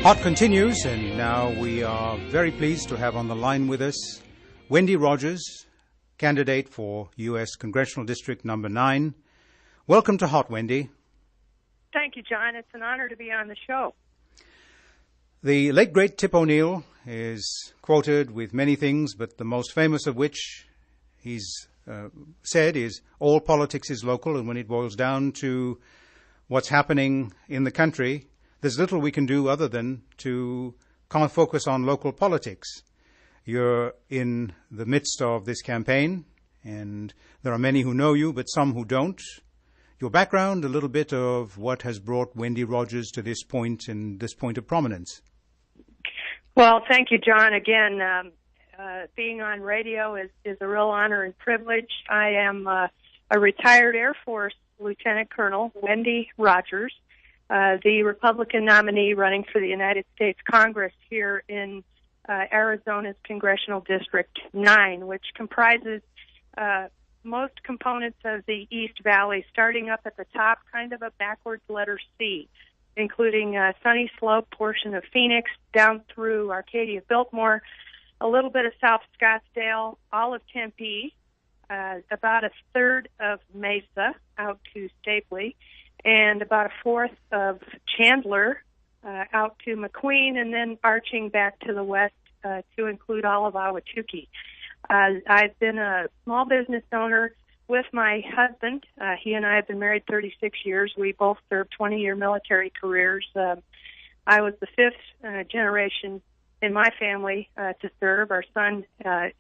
Hot continues, and now we are very pleased to have on the line with us Wendy Rogers, candidate for U.S. Congressional District Number 9. Welcome to Hot, Wendy. Thank you, John. It's an honor to be on the show. The late, great Tip O'Neill is quoted with many things, but the most famous of which he's said is, all politics is local, and when it boils down to what's happening in the country, there's little we can do other than to focus on local politics. You're in the midst of this campaign, and there are many who know you, but some who don't. Your background, a little bit of what has brought Wendy Rogers to this point and this point of prominence. Well, thank you, John. Again, being on radio is a real honor and privilege. I am a retired Air Force Lieutenant Colonel, Wendy Rogers, the Republican nominee running for the United States Congress here in Arizona's Congressional District 9, which comprises most components of the East Valley, starting up at the top, kind of a backwards letter C, including a Sunny Slope portion of Phoenix, down through Arcadia, Biltmore, a little bit of South Scottsdale, all of Tempe, about a third of Mesa out to Stapley, and about a fourth of Chandler out to McQueen, and then arching back to the west to include all of Ahwatukee. I've been a small business owner with my husband. He and I have been married 36 years. We both served 20-year military careers. I was the fifth generation in my family to serve. Our son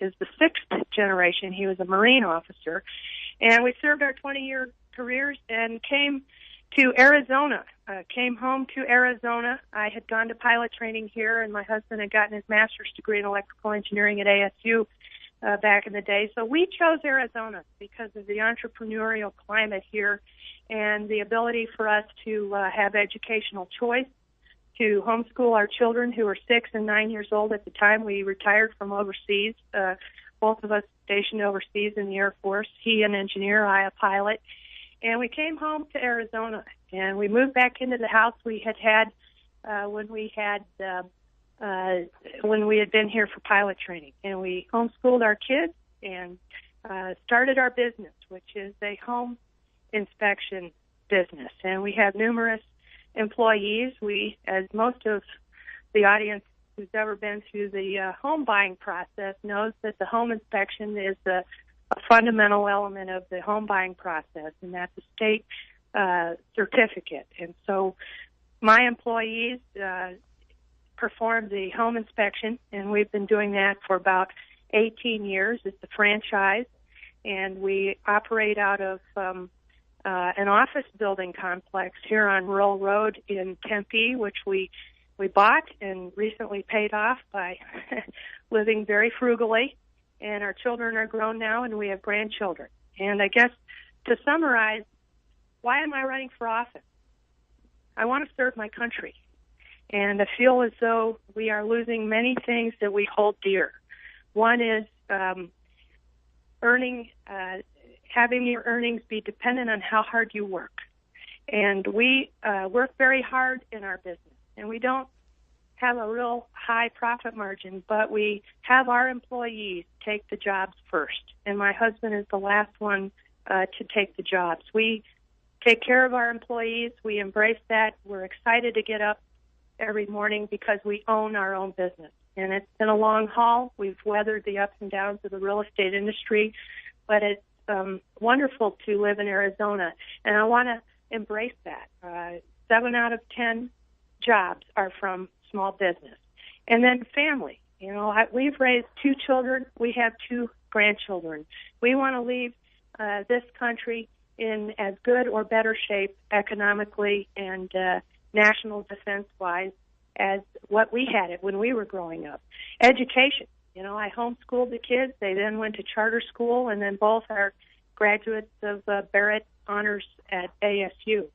is the sixth generation. He was a Marine officer. And we served our 20-year careers and came to Arizona, came home to Arizona. I had gone to pilot training here, and my husband had gotten his master's degree in electrical engineering at ASU back in the day. So we chose Arizona because of the entrepreneurial climate here and the ability for us to have educational choice, to homeschool our children who were 6 and 9 years old at the time. We retired from overseas, both of us stationed overseas in the Air Force, he an engineer, I a pilot. And we came home to Arizona, and we moved back into the house we had when we had been here for pilot training. And we homeschooled our kids and started our business, which is a home inspection business. And we have numerous employees. We, as most of the audience who's ever been through the home buying process knows, that the home inspection is a fundamental element of the home buying process, and that's a state certificate. And so my employees perform the home inspection, and we've been doing that for about 18 years. It's a franchise, and we operate out of an office building complex here on Rural Road in Tempe, which we bought and recently paid off by living very frugally. And our children are grown now, and we have grandchildren. And I guess to summarize, why am I running for office? I want to serve my country. And I feel as though we are losing many things that we hold dear. One is having your earnings be dependent on how hard you work. And we work very hard in our business, and we don't have a real high profit margin, but we have our employees take the jobs first. And my husband is the last one to take the jobs. We take care of our employees. We embrace that. We're excited to get up every morning because we own our own business. And it's been a long haul. We've weathered the ups and downs of the real estate industry, but it's wonderful to live in Arizona. And I want to embrace that. 7 out of 10 jobs are from small business. And then family. You know, we've raised 2 children. We have 2 grandchildren. We want to leave this country in as good or better shape economically and national defense-wise as what we had it when we were growing up. Education. You know, I homeschooled the kids. They then went to charter school, and then both are graduates of Barrett Honors at ASU.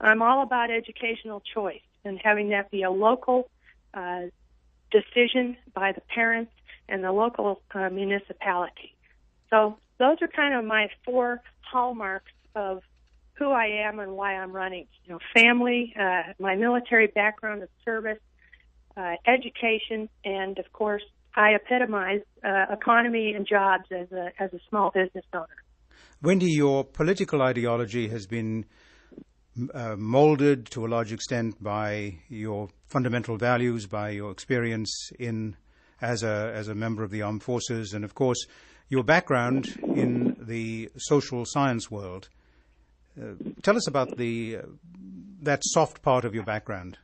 I'm all about educational choice and having that be a local decision by the parents and the local municipality. So those are kind of my 4 hallmarks of who I am and why I'm running. You know, family, my military background of service, education, and of course, I epitomize economy and jobs as a small business owner. Wendy, your political ideology has been molded to a large extent by your fundamental values, by your experience as a member of the armed forces, and of course your background in the social science world. Tell us about that soft part of your background.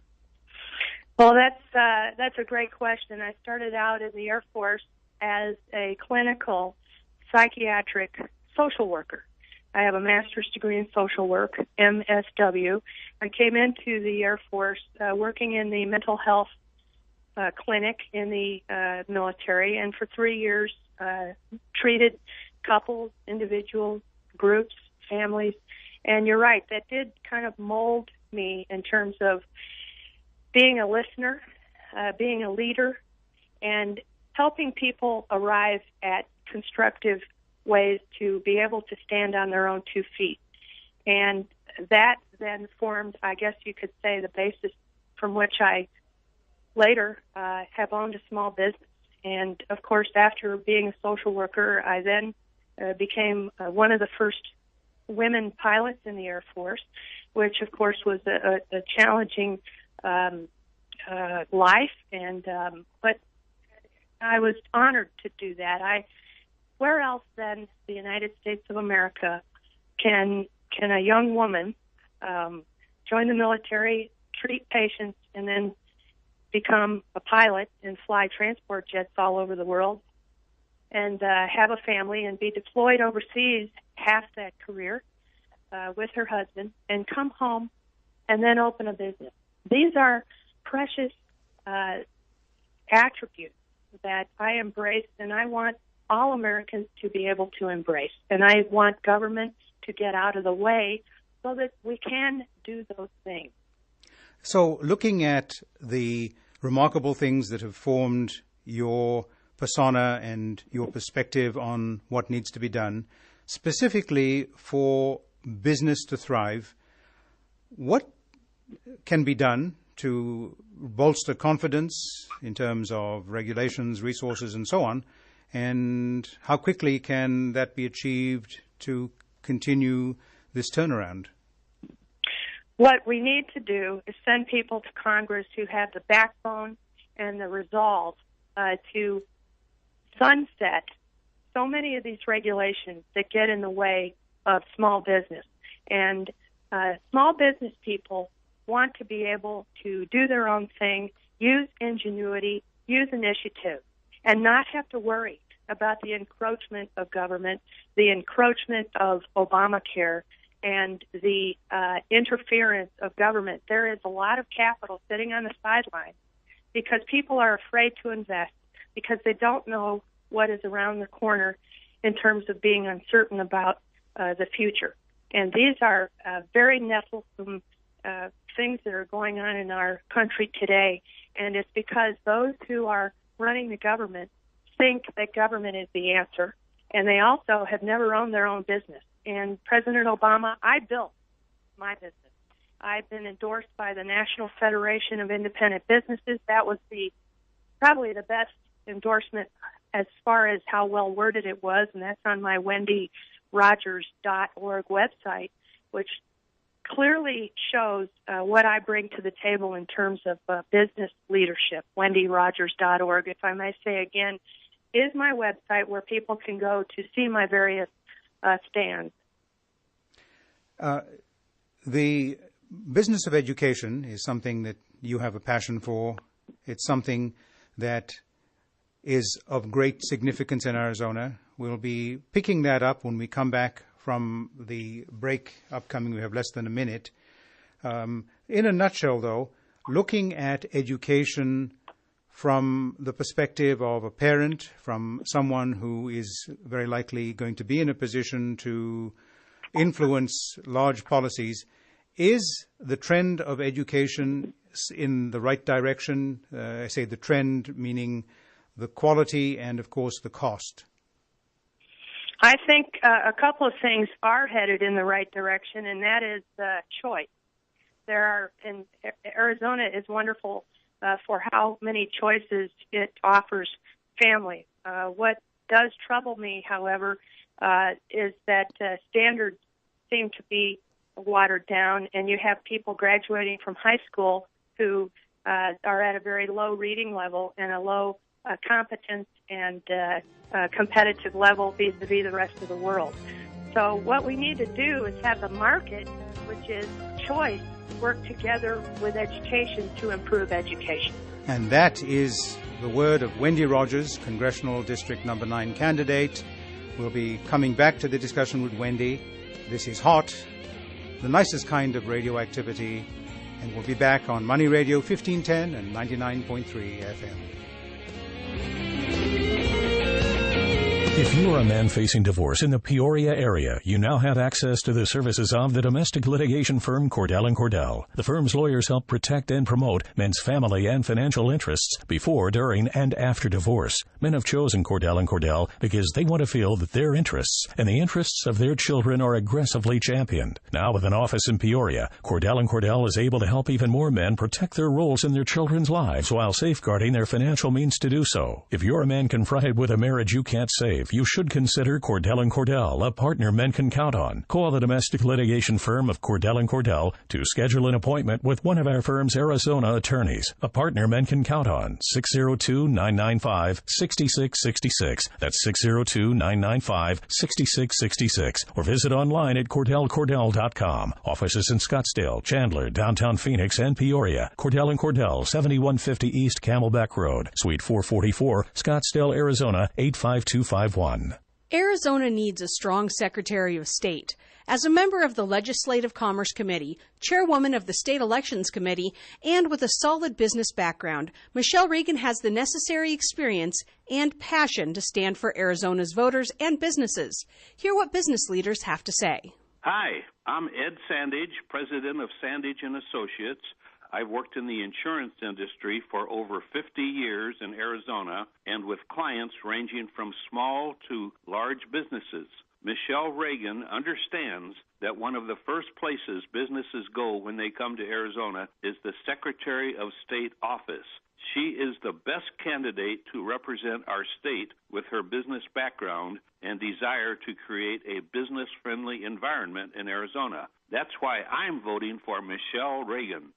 Well, that's a great question. I started out in the Air Force as a clinical psychiatric social worker. I have a master's degree in social work, MSW. I came into the Air Force working in the mental health clinic in the military, and for 3 years treated couples, individuals, groups, families. And you're right, that did kind of mold me in terms of being a listener, being a leader, and helping people arrive at constructive ways to be able to stand on their own 2 feet. And that then formed, I guess you could say, the basis from which I later have owned a small business. And, of course, after being a social worker, I then became one of the first women pilots in the Air Force, which, of course, was a challenging life. And but I was honored to do that. Where else than the United States of America can a young woman join the military, treat patients, and then become a pilot and fly transport jets all over the world, and have a family and be deployed overseas half that career with her husband, and come home and then open a business? These are precious attributes that I embrace, and I want all Americans to be able to embrace. And I want government to get out of the way so that we can do those things. So looking at the remarkable things that have formed your persona and your perspective on what needs to be done, specifically for business to thrive, what can be done to bolster confidence in terms of regulations, resources, and so on, and how quickly can that be achieved to continue this turnaround? What we need to do is send people to Congress who have the backbone and the resolve to sunset so many of these regulations that get in the way of small business. And small business people want to be able to do their own thing, use ingenuity, use initiative, and not have to worry about the encroachment of government, the encroachment of Obamacare, and the interference of government. There is a lot of capital sitting on the sidelines because people are afraid to invest because they don't know what is around the corner in terms of being uncertain about the future. And these are very nettlesome things that are going on in our country today, and it's because those who are running the government think that government is the answer, and they also have never owned their own business. And President Obama, I built my business. I've been endorsed by the National Federation of Independent Businesses. That was probably the best endorsement as far as how well worded it was, and that's on my wendyrogers.org website, which clearly shows what I bring to the table in terms of business leadership. Wendyrogers.org, if I may say again, is my website where people can go to see my various stands. The business of education is something that you have a passion for. It's something that is of great significance in Arizona. We'll be picking that up when we come back from the break upcoming. We have less than a minute. In a nutshell, though, looking at education from the perspective of a parent, from someone who is very likely going to be in a position to influence large policies, is the trend of education in the right direction? I say the trend meaning the quality and, of course, the cost. I think a couple of things are headed in the right direction, and that is choice. Arizona is wonderful for how many choices it offers families. What does trouble me, however, is that standards seem to be watered down, and you have people graduating from high school who are at a very low reading level and a low competence and competitive level vis-a-vis the rest of the world. So what we need to do is have the market, which is choice, work together with education to improve education. And that is the word of Wendy Rogers, Congressional District Number 9 candidate. We'll be coming back to the discussion with Wendy. This is Hot, the nicest kind of radioactivity, and we'll be back on Money Radio 1510 and 99.3 FM. If you are a man facing divorce in the Peoria area, you now have access to the services of the domestic litigation firm Cordell & Cordell. The firm's lawyers help protect and promote men's family and financial interests before, during, and after divorce. Men have chosen Cordell & Cordell because they want to feel that their interests and the interests of their children are aggressively championed. Now with an office in Peoria, Cordell & Cordell is able to help even more men protect their roles in their children's lives while safeguarding their financial means to do so. If you're a man confronted with a marriage you can't save, you should consider Cordell & Cordell, a partner men can count on. Call the domestic litigation firm of Cordell & Cordell to schedule an appointment with one of our firm's Arizona attorneys. A partner men can count on. 602-995-6666. That's 602-995-6666. Or visit online at CordellCordell.com. Offices in Scottsdale, Chandler, downtown Phoenix, and Peoria. Cordell & Cordell, 7150 East Camelback Road, Suite 444, Scottsdale, Arizona, 85251. Arizona needs a strong Secretary of State. As a member of the Legislative Commerce Committee, chairwoman of the State Elections Committee, and with a solid business background, Michelle Reagan has the necessary experience and passion to stand for Arizona's voters and businesses. Hear what business leaders have to say. Hi, I'm Ed Sandage, president of Sandage & Associates. I've worked in the insurance industry for over 50 years in Arizona and with clients ranging from small to large businesses. Michelle Reagan understands that one of the first places businesses go when they come to Arizona is the Secretary of State office. She is the best candidate to represent our state with her business background and desire to create a business-friendly environment in Arizona. That's why I'm voting for Michelle Reagan.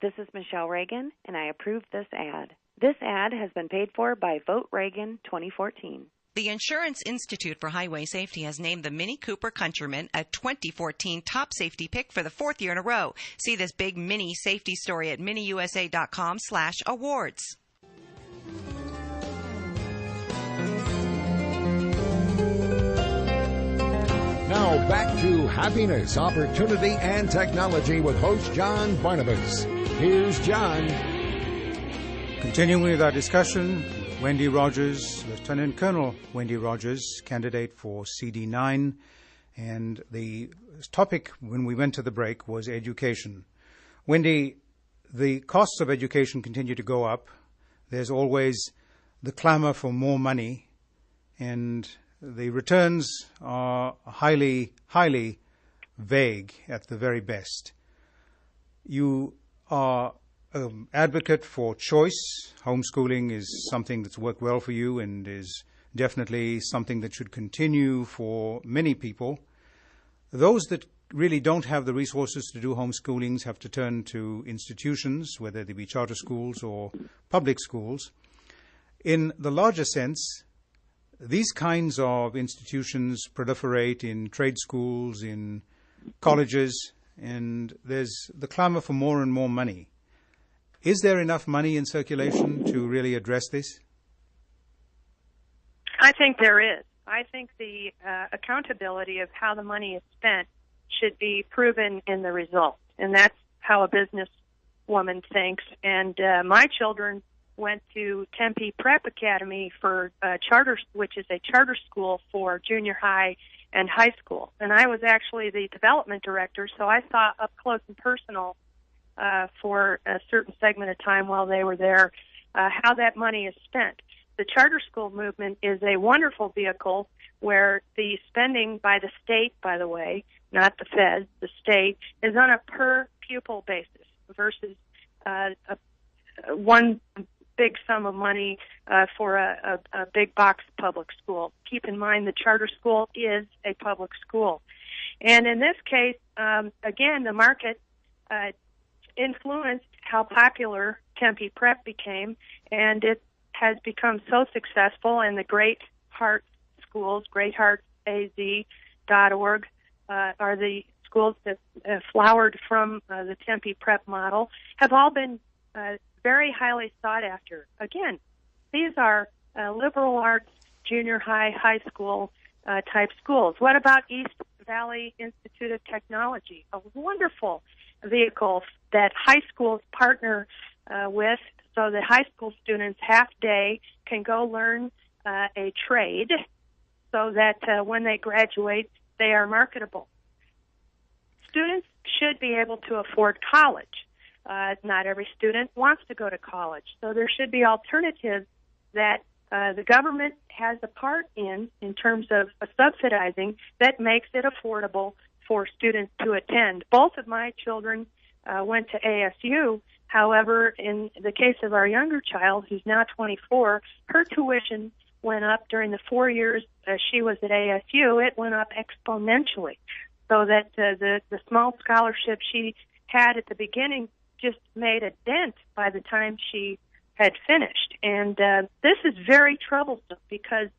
This is Michelle Reagan, and I approve this ad. This ad has been paid for by Vote Reagan 2014. The Insurance Institute for Highway Safety has named the Mini Cooper Countryman a 2014 top safety pick for the fourth year in a row. See this big Mini safety story at miniusa.com/awards. Now back to Happiness, Opportunity, and Technology with host John Barnabas. Here's John. Continuing with our discussion, Wendy Rogers, Lieutenant Colonel Wendy Rogers, candidate for CD9. And the topic when we went to the break was education. Wendy, the costs of education continue to go up. There's always the clamor for more money, and the returns are highly, highly vague at the very best. You are an advocate for choice. Homeschooling is something that's worked well for you and is definitely something that should continue for many people. Those that really don't have the resources to do homeschoolings have to turn to institutions, whether they be charter schools or public schools. In the larger sense, these kinds of institutions proliferate in trade schools, in colleges, and there's the clamor for more and more money. Is there enough money in circulation to really address this? I think there is. I think the accountability of how the money is spent should be proven in the result, and that's how a business woman thinks. And my children went to Tempe Prep Academy for charter, which is a charter school for junior high and high school. And I was actually the development director, so I saw up close and personal for a certain segment of time while they were there how that money is spent. The charter school movement is a wonderful vehicle where the spending by the state, by the way, not the feds, the state, is on a per pupil basis versus one big sum of money for a big box public school. Keep in mind the charter school is a public school. And in this case, again, the market influenced how popular Tempe Prep became, and it has become so successful, and the Great Heart schools, greatheartsaz.org, are the schools that flowered from the Tempe Prep model, have all been very highly sought after. Again, these are liberal arts, junior high, high school type schools. What about East Valley Institute of Technology, a wonderful vehicle that high schools partner with, so that high school students half day can go learn a trade, so that when they graduate, they are marketable. Students should be able to afford college. Not every student wants to go to college, so there should be alternatives that the government has a part in terms of subsidizing that makes it affordable for students to attend. Both of my children went to ASU. However, in the case of our younger child, who's now 24, her tuition went up during the 4 years she was at ASU. It went up exponentially, so that the small scholarship she had at the beginning just made a dent by the time she had finished. And this is very troublesome, because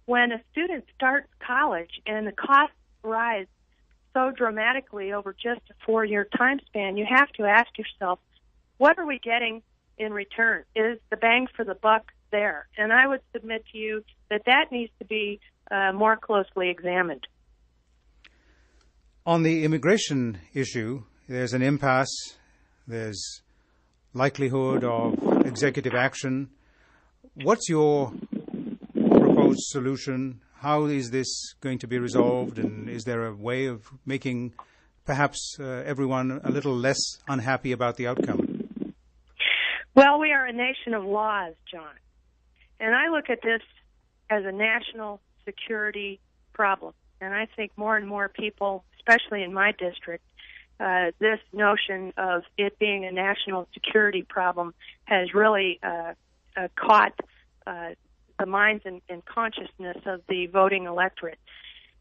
when a student starts college and the costs rise so dramatically over just a 4-year time span, you have to ask yourself, what are we getting in return? Is the bang for the buck there? And I would submit to you that that needs to be more closely examined. On the immigration issue, there's an impasse. There's likelihood of executive action. What's your proposed solution? How is this going to be resolved? And is there a way of making perhaps everyone a little less unhappy about the outcome? Well, we are a nation of laws, John. And I look at this as a national security problem. And I think more and more people, especially in my district, this notion of it being a national security problem has really caught the minds and consciousness of the voting electorate.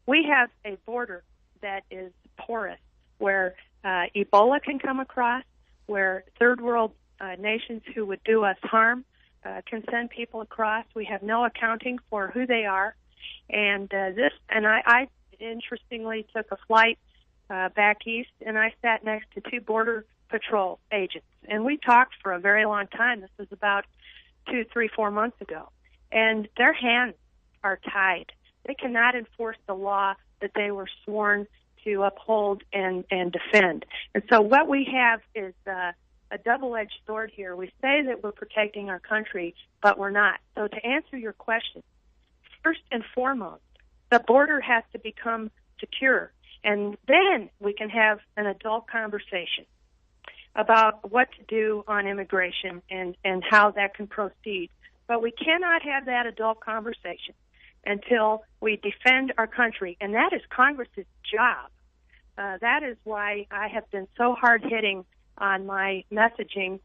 We have a border that is porous, where Ebola can come across, where third world nations who would do us harm can send people across. We have no accounting for who they are. And I interestingly took a flight back east, and I sat next to 2 Border Patrol agents. And we talked for a very long time. This was about 2, 3, 4 months ago. And their hands are tied. They cannot enforce the law that they were sworn to uphold and defend. And so what we have is a double-edged sword here. We say that we're protecting our country, but we're not. So to answer your question, first and foremost, the border has to become secure. And then we can have an adult conversation about what to do on immigration and how that can proceed. But we cannot have that adult conversation until we defend our country, and that is Congress's job. That is why I have been so hard-hitting on my messaging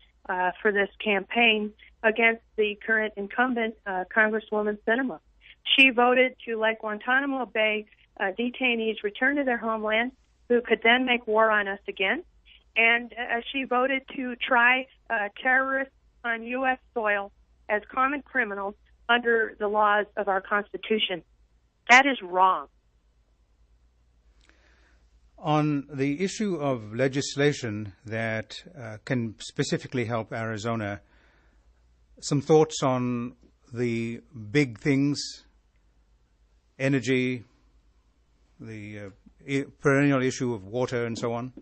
for this campaign against the current incumbent, Congresswoman Sinema. She voted to let Guantanamo Bay detainees return to their homeland, who could then make war on us again. And she voted to try terrorists on U.S. soil as common criminals under the laws of our Constitution. That is wrong. On the issue of legislation that can specifically help Arizona, some thoughts on the big things, energy, the perennial issue of water, and so on?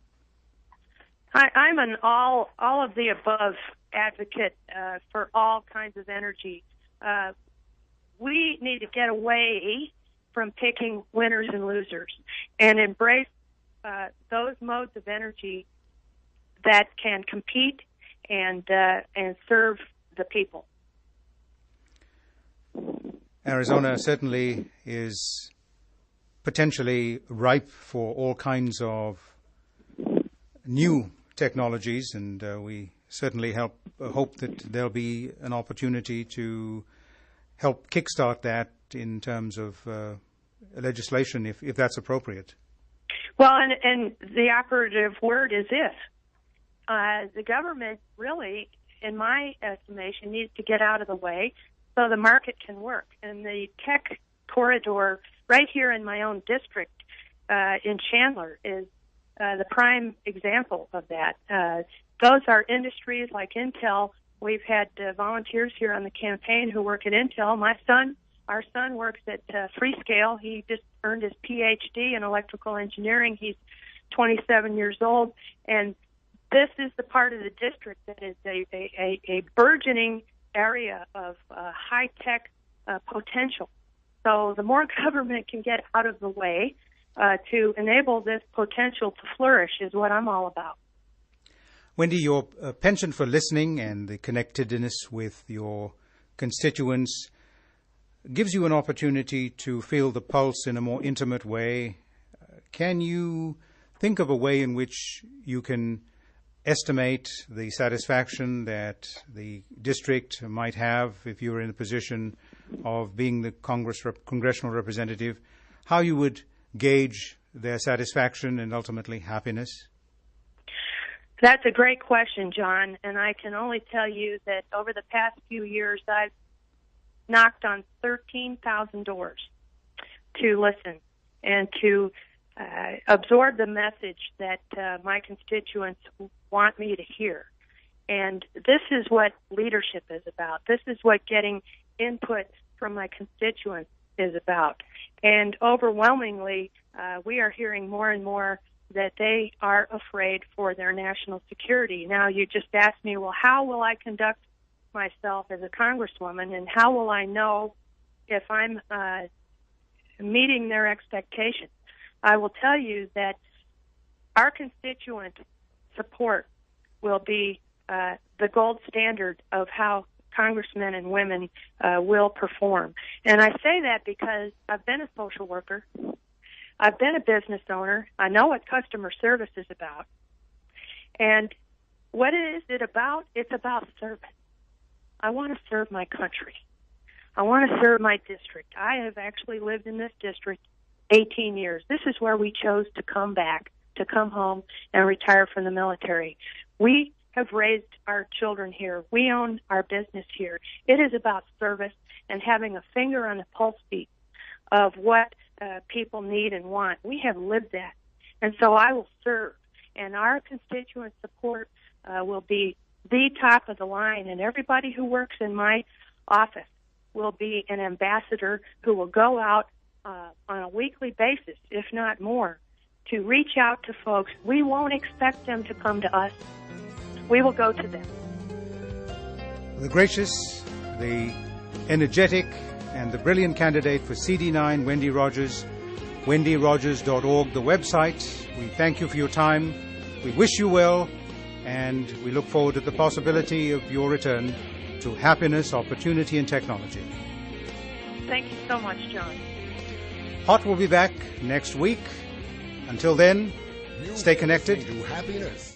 I'm an all of the above advocate for all kinds of energy. We need to get away from picking winners and losers and embrace those modes of energy that can compete and serve the people. Arizona certainly is potentially ripe for all kinds of new technologies, and we certainly hope that there'll be an opportunity to help kickstart that in terms of legislation, if that's appropriate. Well, and the operative word is if. The government really, in my estimation, needs to get out of the way so the market can work. And the tech corridor right here in my own district in Chandler is the prime example of that. Those are industries like Intel. We've had volunteers here on the campaign who work at Intel. Our son works at Freescale. He just earned his PhD in electrical engineering. He's 27 years old, and this is the part of the district that is a burgeoning area of high-tech potential. So the more government can get out of the way to enable this potential to flourish is what I'm all about. Wendy, your penchant for listening and the connectedness with your constituents gives you an opportunity to feel the pulse in a more intimate way. Can you think of a way in which you can estimate the satisfaction that the district might have if you were in a position of being the congressional representative, how you would gauge their satisfaction and ultimately happiness? That's a great question, John, and I can only tell you that over the past few years I've knocked on 13,000 doors to listen and to absorb the message that my constituents want me to hear. And this is what leadership is about. This is what getting input from my constituents is about. And overwhelmingly, we are hearing more and more that they are afraid for their national security. Now, you just asked me, well, how will I conduct myself as a congresswoman, and how will I know if I'm meeting their expectations? I will tell you that our constituent support will be the gold standard of how congressmen and women will perform. And I say that because I've been a social worker. I've been a business owner. I know what customer service is about. And what is it about? It's about service. I want to serve my country. I want to serve my district. I have actually lived in this district 18 years. This is where we chose to come back, to come home and retire from the military. We have raised our children here. We own our business here. It is about service and having a finger on the pulse beat of what people need and want. We have lived that. And so I will serve. And our constituent support will be the top of the line. And everybody who works in my office will be an ambassador who will go out on a weekly basis, if not more, to reach out to folks. We won't expect them to come to us. We will go to them. The gracious, the energetic, and the brilliant candidate for CD9, Wendy Rogers, wendyrogers.org, the website. We thank you for your time. We wish you well, and we look forward to the possibility of your return to happiness, opportunity, and technology. Thank you so much, John. Hot will be back next week. Until then, stay connected. To happiness.